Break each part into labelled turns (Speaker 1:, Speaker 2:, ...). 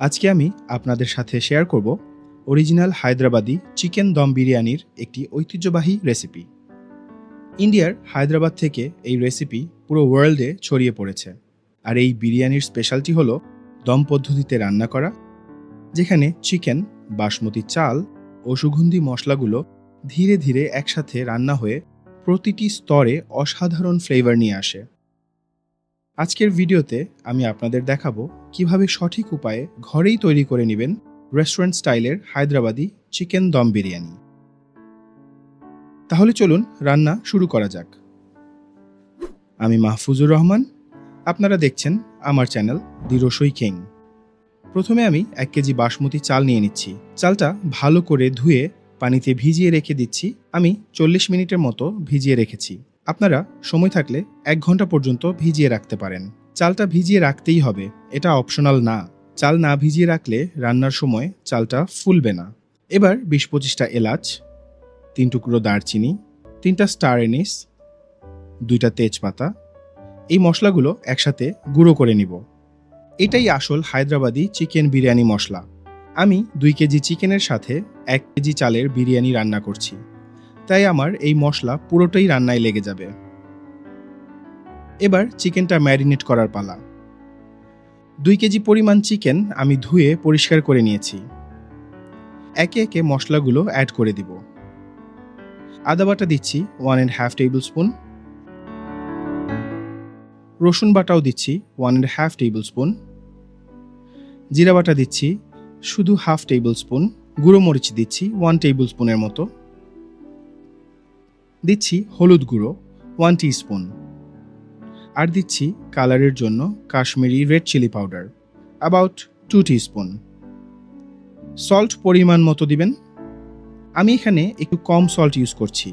Speaker 1: আজকে আমি আপনাদের সাথে শেয়ার করব অরিজিনাল হায়দ্রাবাদি চিকেন দম বিরিয়ানির একটি ঐতিহ্যবাহী রেসিপি। ইন্ডিয়ার হায়দ্রাবাদ থেকে এই রেসিপি পুরো ওয়ার্ল্ডে ছড়িয়ে পড়েছে। আর এই বিরিয়ানির স্পেশালটি হলো দম পদ্ধতিতে রান্না করা, যেখানে চিকেন, বাসমতি চাল ও সুগন্ধি মশলাগুলো ধীরে ধীরে একসাথে রান্না হয়ে প্রতিটি স্তরে অসাধারণ ফ্লেভার নিয়ে আসে। আজকের ভিডিওতে আমি আপনাদের দেখাবো কিভাবে সঠিক উপায়ে ঘরেই তৈরি করে নেবেন রেস্টুরেন্ট স্টাইলের হায়দ্রাবাদি চিকেন দম বিরিয়ানি। তাহলে চলুন রান্না শুরু করা যাক। আমি মাহফুজুর রহমান, আপনারা দেখছেন আমার চ্যানেল দি রসই কিং। প্রথমে আমি 1 কেজি বাসমতি চাল নিয়ে নিচ্ছি। চালটা ভালো করে ধুয়ে পানিতে ভিজিয়ে রেখে দিচ্ছি। আমি 40 মিনিটের মতো ভিজিয়ে রেখেছি। আপনারা সময় থাকলে 1 ঘন্টা পর্যন্ত ভিজিয়ে রাখতে পারেন। চালটা ভিজিয়ে রাখতেই হবে, এটা অপশনাল না। চাল না ভিজিয়ে রাখলে রান্নার সময় চালটা ফুলবে না। এবার 20-25টা এলাচ, 3 টুকরো দারচিনি, 3টা স্টার এনিস, 2টা তেজপাতা, এই মশলাগুলো একসাথে গুঁড়ো করে নিব। এটাই আসল হায়দ্রাবাদি চিকেন বিরিয়ানি মশলা। আমি 2 কেজি চিকেনের সাথে 1 কেজি চালের বিরিয়ানি রান্না করছি, তাই আমার এই মশলা পুরোটাই রান্নায় লেগে যাবে। এবার চিকেনটা ম্যারিনেট করার পালা। 2 কেজি পরিমাণ চিকেন আমি ধুয়ে পরিষ্কার করে নিয়েছি। একে একে মশলাগুলো অ্যাড করে দিব। আদা বাটা দিচ্ছি 1.5 টেবিল স্পুন, রসুন বাটাও দিচ্ছি 1.5 টেবিল স্পুন, জিরা বাটা দিচ্ছি শুধু 1/2 টেবিল স্পুন, গুঁড়ো মরিচ দিচ্ছি 1 টেবিল স্পুনের মতো, দিচ্ছি হলুদ গুঁড়ো 1 টিস্পুন, আর দিচ্ছি কালারের জন্য Kashmiri red chilli powder about 2 teaspoon. Salt পরিমাণ মতো দিবেন। আমি এখানে একটু কম সল্ট ইউজ করছি,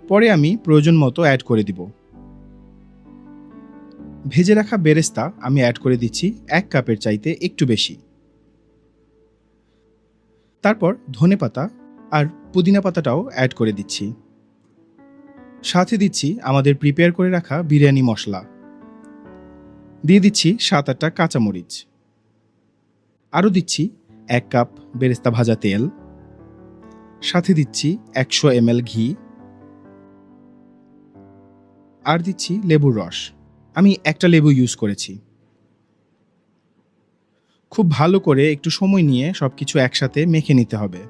Speaker 1: পরে আমি প্রয়োজন মতো অ্যাড করে দিব। ভেজে রাখা বেরেস্তা আমি অ্যাড করে দিচ্ছি 1 কাপের চাইতে একটু বেশি। তারপর ধনেপাতা আর পুদিনা পাতাটাও অ্যাড করে দিচ্ছি। সাথে দিচ্ছি আমাদের প্রিপেয়ার করে রাখা বিরিয়ানি মশলা। দিয়ে দিচ্ছি 7-8টা কাঁচামরিচ। আরও দিচ্ছি 1 কাপ বেরেস্তা ভাজা তেল। সাথে দিচ্ছি 100 ml ঘি। আর দিচ্ছি লেবুর রস। আমি একটা লেবু ইউজ করেছি। খুব ভালো করে একটু সময় নিয়ে সবকিছু একসাথে মেখে নিতে হবে।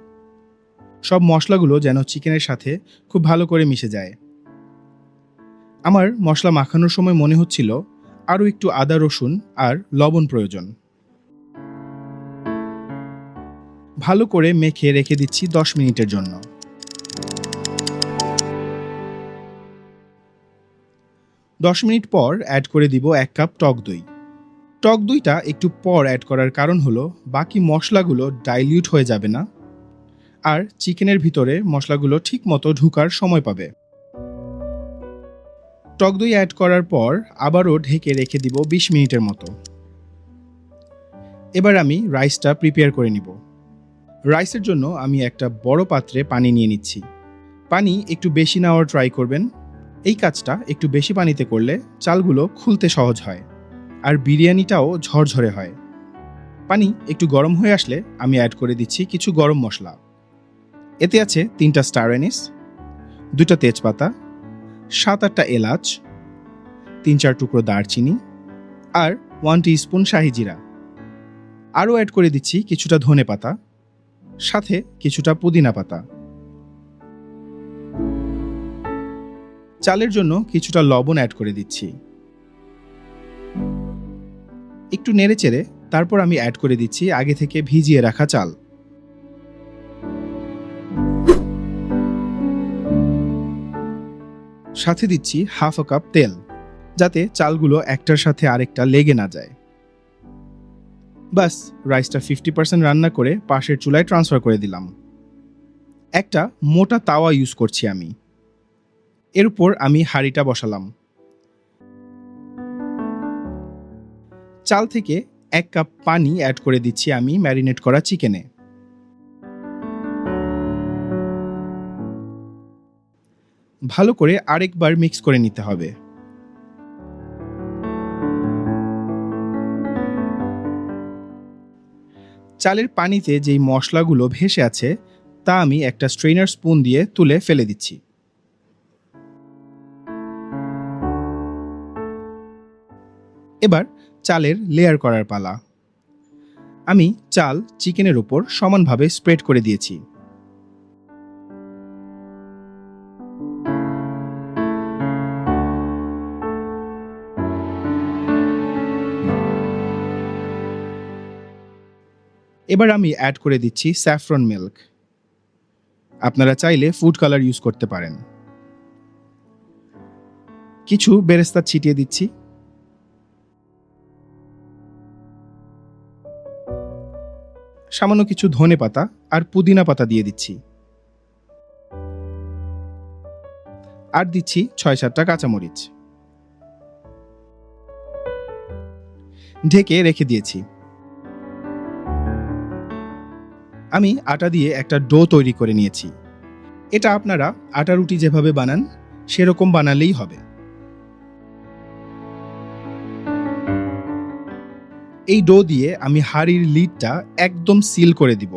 Speaker 1: সব মশলাগুলো যেন চিকেনের সাথে খুব ভালো করে মিশে যায়। আমার মশলা মাখানোর সময় মনে হচ্ছিল আরও একটু আদা, রসুন আর লবণ প্রয়োজন। ভালো করে মেখে রেখে দিচ্ছি 10 মিনিটের জন্য। 10 মিনিট পর অ্যাড করে দিব 1 কাপ টক দই। টক দইটা একটু পর অ্যাড করার কারণ হলো বাকি মশলাগুলো ডাইলিউট হয়ে যাবে না, আর চিকেনের ভিতরে মশলাগুলো ঠিক মতো ঢুকার সময় পাবে। টক দই অ্যাড করার পর আবারও ঢেকে রেখে দিব 20 মিনিটের মতো। এবার আমি রাইসটা প্রিপেয়ার করে নিব। রাইসের জন্য আমি একটা বড় পাত্রে পানি নিয়ে নিচ্ছি। পানি একটু বেশি নেওয়ার ট্রাই করবেন। এই কাজটা একটু বেশি পানিতে করলে চালগুলো খুলতে সহজ হয় আর বিরিয়ানিটাও ঝরঝরে হয়। পানি একটু গরম হয়ে আসলে আমি অ্যাড করে দিচ্ছি কিছু গরম মশলা। এতে আছে 3টা স্টার এনিস, 2টা তেজপাতা, 7-8টা এলাচ, 3-4 টুকরো দারচিনি আর 1 টিস্পুন শাহি জিরা। আরও অ্যাড করে দিচ্ছি কিছুটা ধনেপাতা, সাথে কিছুটা পুদিনা পাতা। চালের জন্য কিছুটা লবণ অ্যাড করে দিচ্ছি। একটু নেড়েচেড়ে তারপর আমি অ্যাড করে দিচ্ছি আগে থেকে ভিজিয়ে রাখা চাল। সাথে দিচ্ছি 1/2 কাপ তেল, যাতে চালগুলো একটার সাথে আরেকটা লেগে না যায়। বাস, রাইসটা 50% রান্না করে পাশের চুলায় ট্রান্সফার করে দিলাম। একটা মোটা তাওয়া ইউজ করছি আমি। এর উপর আমি হাঁড়িটা বসালাম। চাল থেকে 1 কাপ পানি অ্যাড করে দিচ্ছি আমি ম্যারিনেট করা চিকেনে। ভালো করে আরেকবার মিক্স করে নিতে হবে। চালের পানিতে যেই মশলাগুলো ভেসে আছে তা আমি একটা স্ট্রেনার স্পুন দিয়ে তুলে ফেলে দিচ্ছি। এবার চালের লেয়ার করার পালা। আমি চাল চিকেনের উপর সমানভাবে স্প্রেড করে দিয়েছি। এবার আমি অ্যাড করে দিচ্ছি স্যাফরন মিল্ক। আপনারা চাইলে ফুড কালার ইউজ করতে পারেন। কিছু বেরেস্তা ছিটিয়ে দিচ্ছি। সামান্য কিছু ধনে পাতা আর পুদিনা পাতা দিয়ে দিচ্ছি। আর দিচ্ছি ৬-৭টা কাঁচামরিচ। ঢেকে রেখে দিয়েছি। আমি আটা দিয়ে একটা ডো তৈরি করে নিয়েছি। এটা আপনারা আটা রুটি যেভাবে বানান সেরকম বানালেই হবে। এই ডো দিয়ে আমি হাঁড়ির লিডটা একদম সিল করে দিব।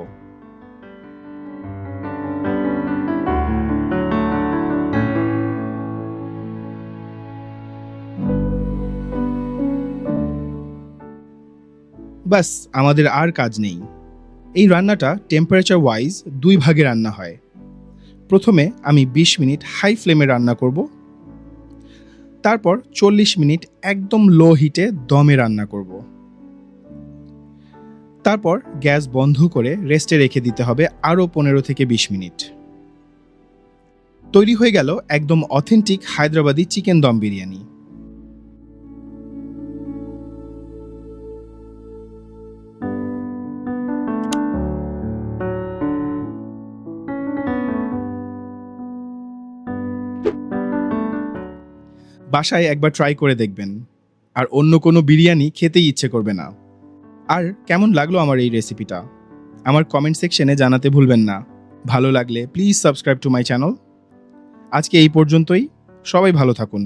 Speaker 1: বাস, আমাদের আর কাজ নেই। এই রান্নাটা টেম্পারেচার ওয়াইজ 2 ভাগে রান্না হয়। প্রথমে আমি 20 মিনিট হাই ফ্লেমে রান্না করব, তারপর 40 মিনিট একদম লো হিটে দমে রান্না করব। তারপর গ্যাস বন্ধ করে রেস্টে রেখে দিতে হবে আরও 15 থেকে 20 মিনিট। তৈরি হয়ে গেল একদম অথেন্টিক হায়দ্রাবাদি চিকেন দম বিরিয়ানি। বাসায় একবার ট্রাই করে দেখবেন, আর অন্য কোনো বিরিয়ানি খেতেই ইচ্ছে করবে না। আর কেমন লাগলো আমার এই রেসিপিটা আমার কমেন্ট সেকশনে জানাতে ভুলবেন না। ভালো লাগলে please subscribe to my channel. আজকে এই পর্যন্তই। সবাই ভালো থাকুন।